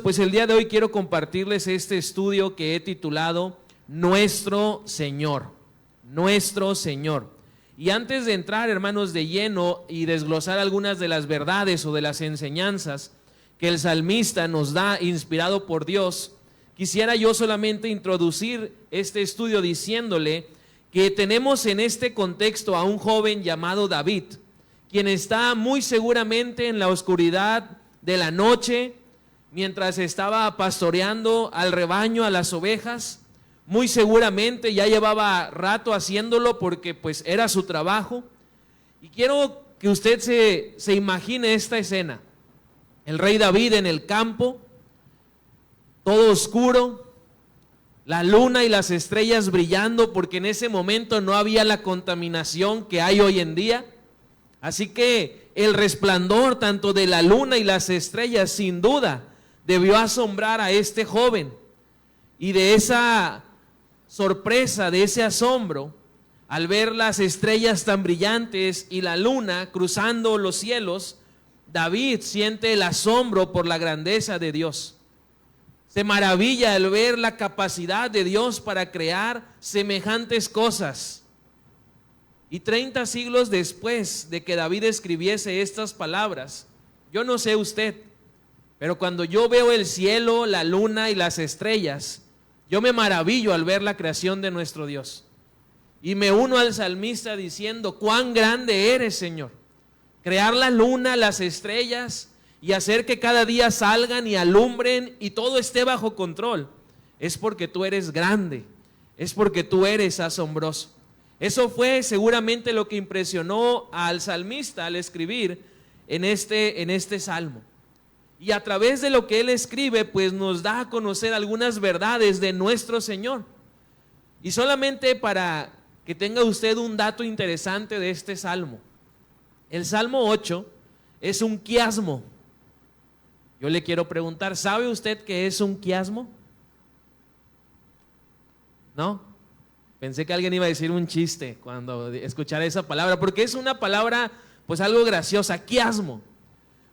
Pues el día de hoy quiero compartirles este estudio que he titulado Nuestro Señor, Nuestro Señor. Y antes de entrar, hermanos, de lleno y desglosar algunas de las verdades o de las enseñanzas que el salmista nos da inspirado por Dios, quisiera yo solamente introducir este estudio diciéndole que tenemos en este contexto a un joven llamado David, quien está muy seguramente en la oscuridad de la noche, mientras estaba pastoreando al rebaño, a las ovejas. Muy seguramente ya llevaba rato haciéndolo porque pues era su trabajo. Y quiero que usted se imagine esta escena. El rey David en el campo, todo oscuro, la luna y las estrellas brillando, porque en ese momento no había la contaminación que hay hoy en día. Así que el resplandor tanto de la luna y las estrellas sin duda debió asombrar a este joven. Y de esa sorpresa, de ese asombro, al ver las estrellas tan brillantes y la luna cruzando los cielos, David siente el asombro por la grandeza de Dios. Se maravilla al ver la capacidad de Dios para crear semejantes cosas. Y 30 siglos después de que David escribiese estas palabras, yo no sé usted, pero cuando yo veo el cielo, la luna y las estrellas, yo me maravillo al ver la creación de nuestro Dios. Y me uno al salmista diciendo, cuán grande eres, Señor. Crear la luna, las estrellas y hacer que cada día salgan y alumbren y todo esté bajo control. Es porque tú eres grande, es porque tú eres asombroso. Eso fue seguramente lo que impresionó al salmista al escribir en este salmo. Y a través de lo que él escribe, pues nos da a conocer algunas verdades de nuestro Señor. Y solamente para que tenga usted un dato interesante de este salmo. El Salmo 8 es un quiasmo. Yo le quiero preguntar, ¿sabe usted qué es un quiasmo? ¿No? Pensé que alguien iba a decir un chiste cuando escuchara esa palabra, porque es una palabra pues algo graciosa, quiasmo.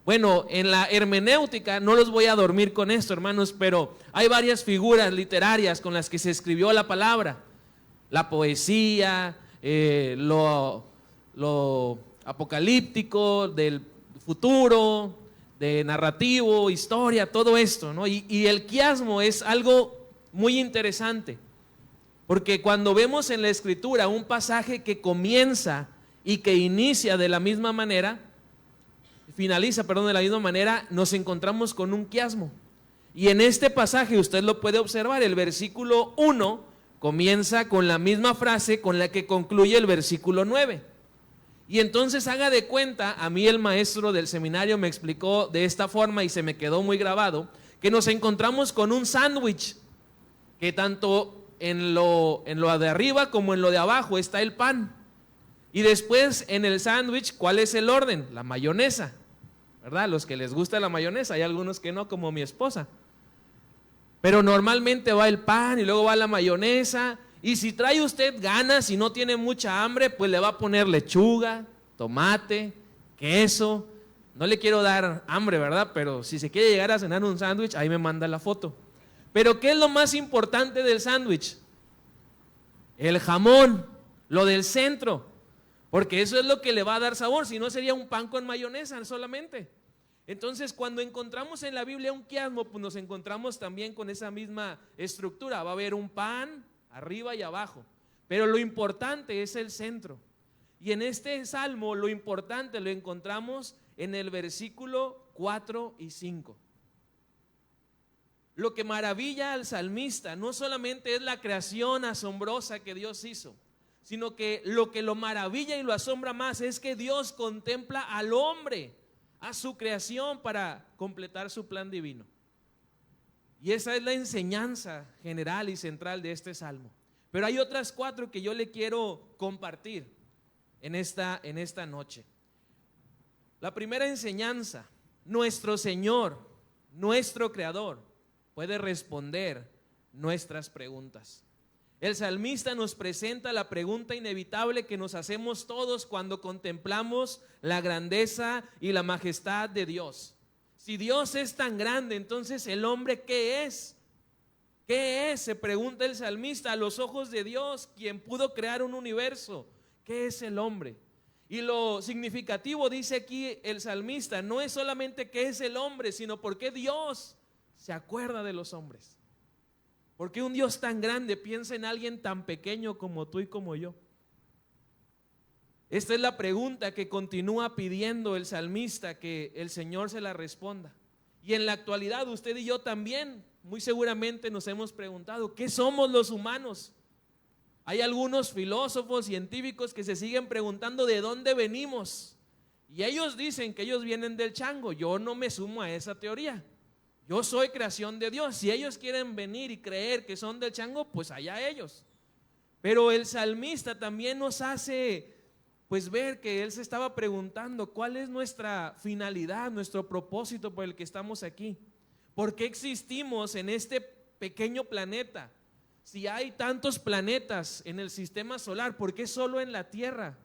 Bueno, en la hermenéutica, no los voy a dormir con esto, hermanos, pero hay varias figuras literarias con las que se escribió la palabra. La poesía, lo apocalíptico, del futuro, de narrativo, historia, todo esto, ¿no? Y el quiasmo es algo muy interesante, porque cuando vemos en la Escritura un pasaje que comienza y que inicia de la misma manera, finaliza, de la misma manera, nos encontramos con un quiasmo. Y en este pasaje usted lo puede observar, el versículo 1 comienza con la misma frase con la que concluye el versículo 9. Y entonces haga de cuenta, a mí el maestro del seminario me explicó de esta forma y se me quedó muy grabado, que nos encontramos con un sándwich, que tanto en lo de arriba como en lo de abajo está el pan. Y después en el sándwich, ¿cuál es el orden? La mayonesa, ¿verdad? Los que les gusta la mayonesa, hay algunos que no, como mi esposa. Pero normalmente va el pan y luego va la mayonesa. Y si trae usted ganas y no tiene mucha hambre, pues le va a poner lechuga, tomate, queso. No le quiero dar hambre, ¿verdad? Pero si se quiere llegar a cenar un sándwich, ahí me manda la foto. Pero ¿qué es lo más importante del sándwich? El jamón, lo del centro. Porque eso es lo que le va a dar sabor, si no sería un pan con mayonesa solamente. Entonces, cuando encontramos en la Biblia un quiasmo, pues nos encontramos también con esa misma estructura. Va a haber un pan arriba y abajo, pero lo importante es el centro. Y en este salmo lo importante lo encontramos en el versículo 4 y 5. Lo que maravilla al salmista no solamente es la creación asombrosa que Dios hizo, sino que lo maravilla y lo asombra más es que Dios contempla al hombre, a su creación, para completar su plan divino. Y esa es la enseñanza general y central de este salmo. Pero hay otras 4 que yo le quiero compartir en esta noche. La primera enseñanza: nuestro Señor, nuestro Creador, puede responder nuestras preguntas. El salmista nos presenta la pregunta inevitable que nos hacemos todos cuando contemplamos la grandeza y la majestad de Dios. Si Dios es tan grande, entonces ¿el hombre qué es? ¿Qué es? Se pregunta el salmista a los ojos de Dios, quien pudo crear un universo. ¿Qué es el hombre? Y lo significativo, dice aquí el salmista, no es solamente qué es el hombre, sino por qué Dios se acuerda de los hombres. ¿Por qué un Dios tan grande piensa en alguien tan pequeño como tú y como yo? Esta es la pregunta que continúa pidiendo el salmista, que el Señor se la responda. Y en la actualidad usted y yo también muy seguramente nos hemos preguntado, ¿qué somos los humanos? Hay algunos filósofos, científicos que se siguen preguntando de dónde venimos. Y ellos dicen que ellos vienen del chango. Yo no me sumo a esa teoría. Yo soy creación de Dios. Si ellos quieren venir y creer que son del chango, pues allá ellos. Pero el salmista también nos hace pues ver que él se estaba preguntando cuál es nuestra finalidad, nuestro propósito por el que estamos aquí. ¿Por qué existimos en este pequeño planeta? Si hay tantos planetas en el sistema solar, ¿por qué solo en la Tierra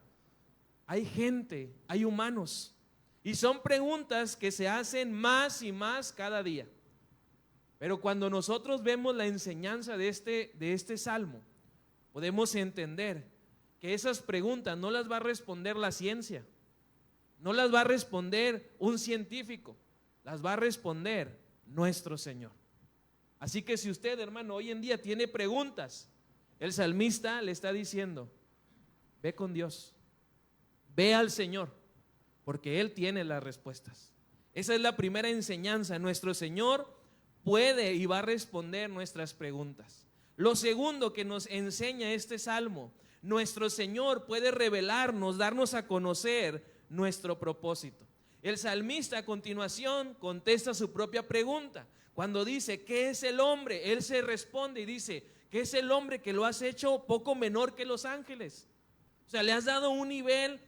hay gente, hay humanos? Y son preguntas que se hacen más y más cada día. Pero cuando nosotros vemos la enseñanza de este salmo, podemos entender que esas preguntas no las va a responder la ciencia, no las va a responder un científico, las va a responder nuestro Señor. Así que si usted, hermano, hoy en día tiene preguntas, el salmista le está diciendo, ve con Dios, ve al Señor, porque Él tiene las respuestas. Esa es la primera enseñanza. Nuestro Señor puede y va a responder nuestras preguntas. Lo segundo que nos enseña este salmo, nuestro Señor puede revelarnos, darnos a conocer nuestro propósito. El salmista a continuación contesta su propia pregunta. Cuando dice, ¿qué es el hombre? Él se responde y dice, ¿qué es el hombre que lo has hecho poco menor que los ángeles? O sea, le has dado un nivel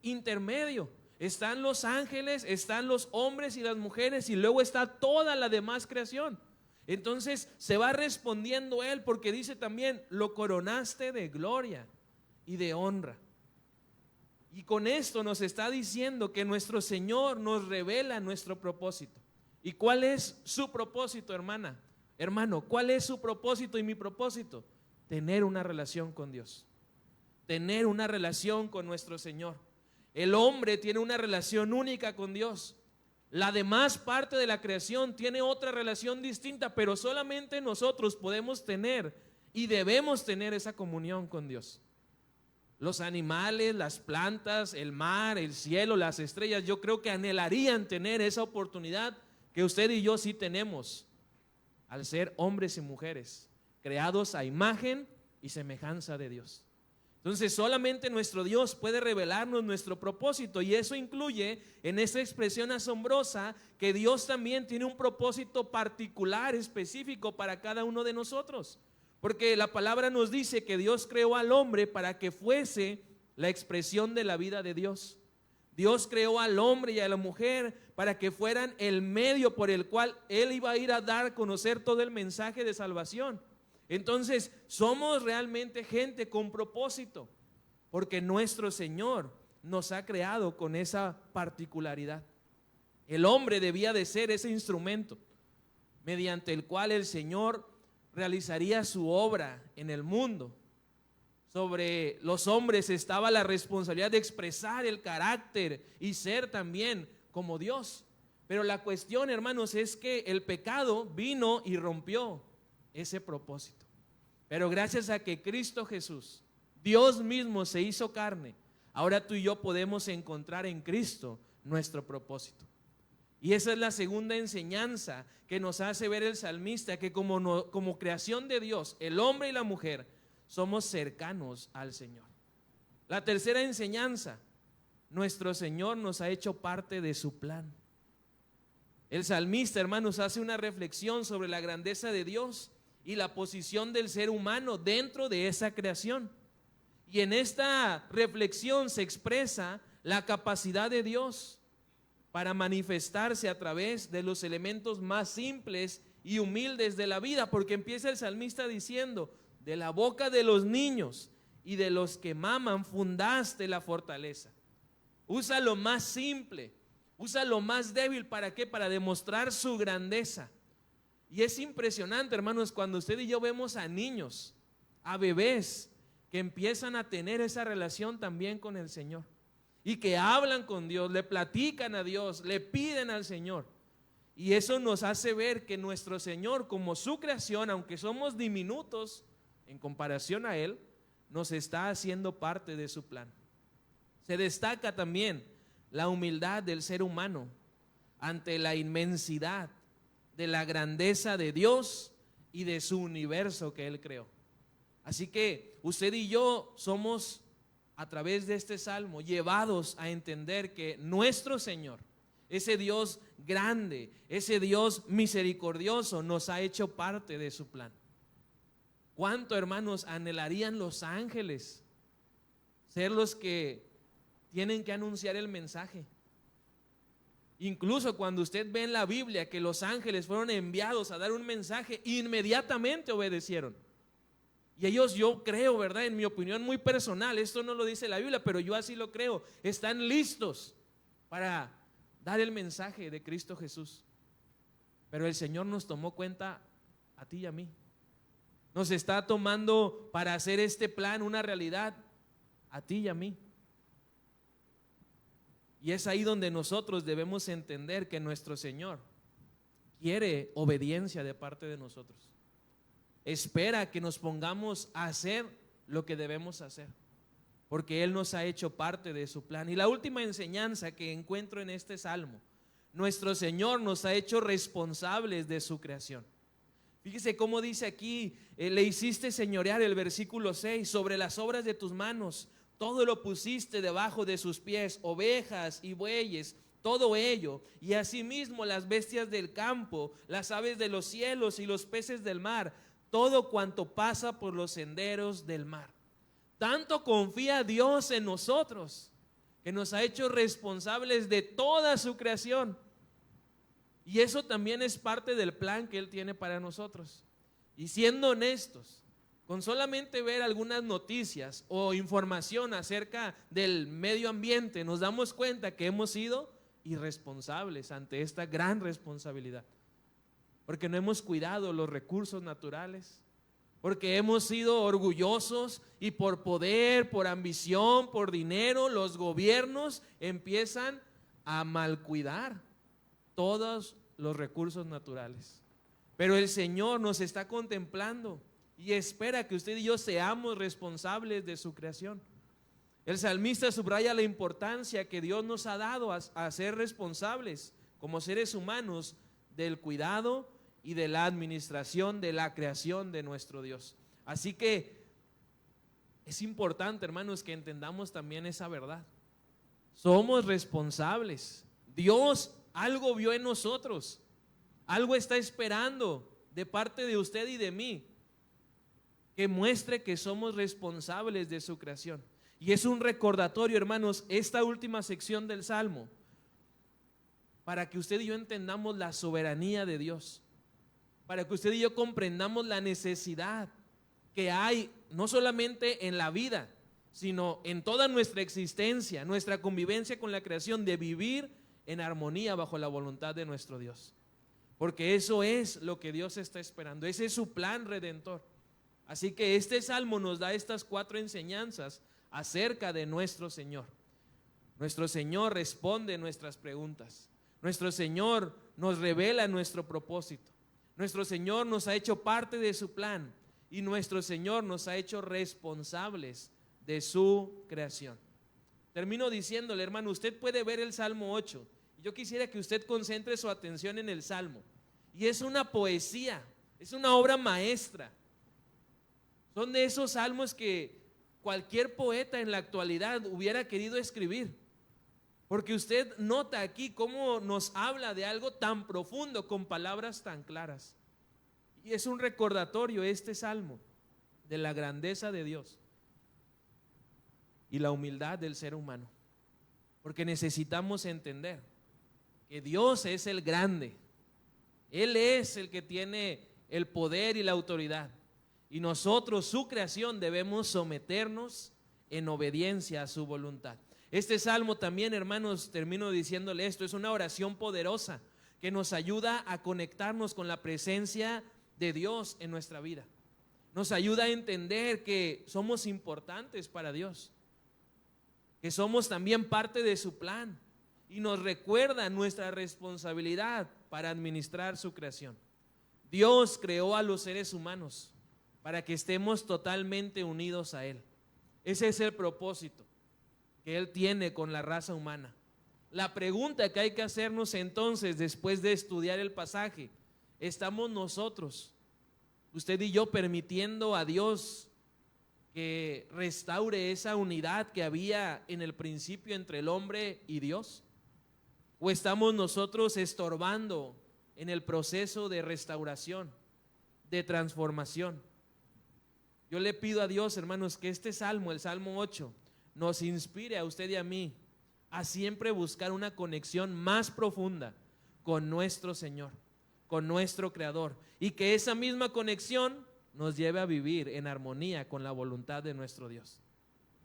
intermedio. Están los ángeles, están los hombres y las mujeres y luego está toda la demás creación. Entonces se va respondiendo él porque dice también, lo coronaste de gloria y de honra. Y con esto nos está diciendo que nuestro Señor nos revela nuestro propósito. ¿Y cuál es su propósito, hermana? Hermano, ¿cuál es su propósito y mi propósito? Tener una relación con Dios. Tener una relación con nuestro Señor. El hombre tiene una relación única con Dios. La demás parte de la creación tiene otra relación distinta, pero solamente nosotros podemos tener y debemos tener esa comunión con Dios. Los animales, las plantas, el mar, el cielo, las estrellas, yo creo que anhelarían tener esa oportunidad que usted y yo sí tenemos al ser hombres y mujeres creados a imagen y semejanza de Dios. Entonces solamente nuestro Dios puede revelarnos nuestro propósito, y eso incluye en esta expresión asombrosa que Dios también tiene un propósito particular, específico para cada uno de nosotros, porque la palabra nos dice que Dios creó al hombre para que fuese la expresión de la vida de Dios. Dios creó al hombre y a la mujer para que fueran el medio por el cual Él iba a ir a dar a conocer todo el mensaje de salvación. Entonces somos realmente gente con propósito, porque nuestro Señor nos ha creado con esa particularidad. El hombre debía de ser ese instrumento mediante el cual el Señor realizaría su obra en el mundo. Sobre los hombres estaba la responsabilidad de expresar el carácter y ser también como Dios. Pero la cuestión, hermanos, es que el pecado vino y rompió ese propósito. Pero gracias a que Cristo Jesús, Dios mismo, se hizo carne, ahora tú y yo podemos encontrar en Cristo nuestro propósito. Y esa es la segunda enseñanza que nos hace ver el salmista, que como creación de Dios, el hombre y la mujer somos cercanos al Señor. La tercera enseñanza, nuestro Señor nos ha hecho parte de su plan. El salmista, hermanos, hace una reflexión sobre la grandeza de Dios y la posición del ser humano dentro de esa creación. Y en esta reflexión se expresa la capacidad de Dios para manifestarse a través de los elementos más simples y humildes de la vida, porque empieza el salmista diciendo, de la boca de los niños y de los que maman fundaste la fortaleza. Usa lo más simple, Usa lo más débil, ¿para qué? Para demostrar su grandeza. Y es impresionante, hermanos, cuando usted y yo vemos a niños, a bebés, que empiezan a tener esa relación también con el Señor. Y que hablan con Dios, le platican a Dios, le piden al Señor. Y eso nos hace ver que nuestro Señor, como su creación, aunque somos diminutos en comparación a Él, nos está haciendo parte de su plan. Se destaca también la humildad del ser humano ante la inmensidad de la grandeza de Dios y de su universo que Él creó. Así que usted y yo somos, a través de este salmo, llevados a entender que nuestro Señor, ese Dios grande, ese Dios misericordioso, nos ha hecho parte de su plan. ¿Cuánto, hermanos, anhelarían los ángeles ser los que tienen que anunciar el mensaje? Incluso cuando usted ve en la Biblia que los ángeles fueron enviados a dar un mensaje, inmediatamente obedecieron. Y ellos, yo creo, ¿verdad? En mi opinión muy personal, esto no lo dice la Biblia, pero yo así lo creo, están listos para dar el mensaje de Cristo Jesús. Pero el Señor nos tomó cuenta a ti y a mí. Nos está tomando para hacer este plan una realidad a ti y a mí. Y es ahí donde nosotros debemos entender que nuestro Señor quiere obediencia de parte de nosotros. Espera que nos pongamos a hacer lo que debemos hacer, porque Él nos ha hecho parte de su plan. Y la última enseñanza que encuentro en este salmo: nuestro Señor nos ha hecho responsables de su creación. Fíjese cómo dice aquí, le hiciste señorear, el versículo 6, sobre las obras de tus manos, todo lo pusiste debajo de sus pies, ovejas y bueyes, todo ello, y asimismo las bestias del campo, las aves de los cielos y los peces del mar, todo cuanto pasa por los senderos del mar. Tanto confía Dios en nosotros, que nos ha hecho responsables de toda su creación. Y eso también es parte del plan que Él tiene para nosotros. Y siendo honestos, con solamente ver algunas noticias o información acerca del medio ambiente, nos damos cuenta que hemos sido irresponsables ante esta gran responsabilidad. Porque no hemos cuidado los recursos naturales, porque hemos sido orgullosos y por poder, por ambición, por dinero, los gobiernos empiezan a malcuidar todos los recursos naturales. Pero el Señor nos está contemplando y espera que usted y yo seamos responsables de su creación. El salmista subraya la importancia que Dios nos ha dado a ser responsables como seres humanos del cuidado y de la administración de la creación de nuestro Dios. Así que es importante, hermanos, que entendamos también esa verdad. Somos responsables. Dios algo vio en nosotros, algo está esperando de parte de usted y de mí, que muestre que somos responsables de su creación. Y es un recordatorio, hermanos, esta última sección del Salmo, para que usted y yo entendamos la soberanía de Dios, para que usted y yo comprendamos la necesidad que hay, no solamente en la vida, sino en toda nuestra existencia, nuestra convivencia con la creación, de vivir en armonía bajo la voluntad de nuestro Dios. Porque eso es lo que Dios está esperando, ese es su plan redentor. Así que este salmo nos da estas 4 enseñanzas acerca de nuestro Señor. Nuestro Señor responde nuestras preguntas. Nuestro Señor nos revela nuestro propósito. Nuestro Señor nos ha hecho parte de su plan y nuestro Señor nos ha hecho responsables de su creación. Termino diciéndole, hermano, usted puede ver el Salmo 8. Yo quisiera que usted concentre su atención en el Salmo. Y es una poesía, es una obra maestra. Son de esos salmos que cualquier poeta en la actualidad hubiera querido escribir. Porque usted nota aquí cómo nos habla de algo tan profundo con palabras tan claras. Y es un recordatorio este salmo de la grandeza de Dios y la humildad del ser humano. Porque necesitamos entender que Dios es el grande. Él es el que tiene el poder y la autoridad. Y nosotros, su creación, debemos someternos en obediencia a su voluntad. Este salmo también, hermanos, termino diciéndole esto, es una oración poderosa que nos ayuda a conectarnos con la presencia de Dios en nuestra vida. Nos ayuda a entender que somos importantes para Dios, que somos también parte de su plan, y nos recuerda nuestra responsabilidad para administrar su creación. Dios creó a los seres humanos para que estemos totalmente unidos a Él. Ese es el propósito que Él tiene con la raza humana. La pregunta que hay que hacernos entonces, después de estudiar el pasaje, ¿estamos nosotros, usted y yo, permitiendo a Dios que restaure esa unidad que había en el principio entre el hombre y Dios? ¿O estamos nosotros estorbando en el proceso de restauración, de transformación? Yo le pido a Dios, hermanos, que este salmo, el Salmo 8, nos inspire a usted y a mí a siempre buscar una conexión más profunda con nuestro Señor, con nuestro Creador, y que esa misma conexión nos lleve a vivir en armonía con la voluntad de nuestro Dios.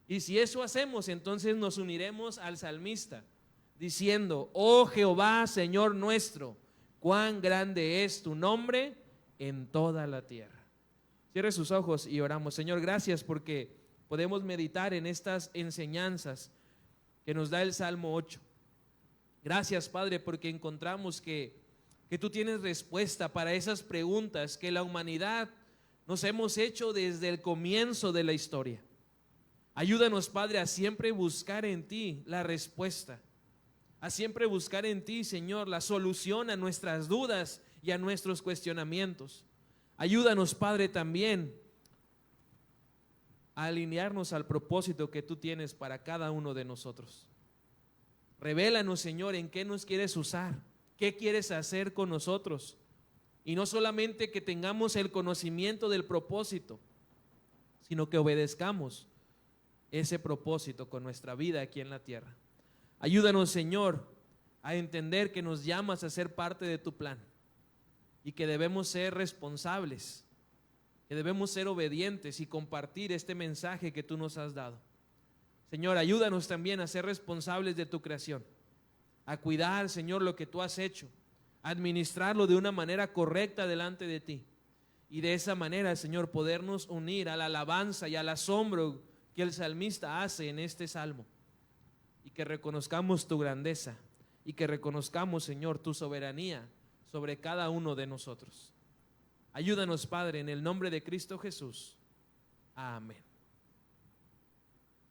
Y si eso hacemos, entonces nos uniremos al salmista diciendo: oh Jehová, Señor nuestro, cuán grande es tu nombre en toda la tierra. Cierre sus ojos y oramos. Señor, gracias porque podemos meditar en estas enseñanzas que nos da el Salmo 8. Gracias, Padre, porque encontramos que tú tienes respuesta para esas preguntas que la humanidad nos hemos hecho desde el comienzo de la historia. Ayúdanos, Padre, a siempre buscar en ti la respuesta, a siempre buscar en ti, Señor, la solución a nuestras dudas y a nuestros cuestionamientos. Ayúdanos, Padre, también a alinearnos al propósito que tú tienes para cada uno de nosotros. Revélanos, Señor, en qué nos quieres usar, qué quieres hacer con nosotros. Y no solamente que tengamos el conocimiento del propósito, sino que obedezcamos ese propósito con nuestra vida aquí en la tierra. Ayúdanos, Señor, a entender que nos llamas a ser parte de tu plan y que debemos ser responsables, que debemos ser obedientes y compartir este mensaje que tú nos has dado. Señor, ayúdanos también a ser responsables de tu creación, a cuidar, Señor, lo que tú has hecho, a administrarlo de una manera correcta delante de ti, y de esa manera, Señor, podernos unir a la alabanza y al asombro que el salmista hace en este salmo, y que reconozcamos tu grandeza y que reconozcamos, Señor, tu soberanía sobre cada uno de nosotros. Ayúdanos, Padre, en el nombre de Cristo Jesús. Amén.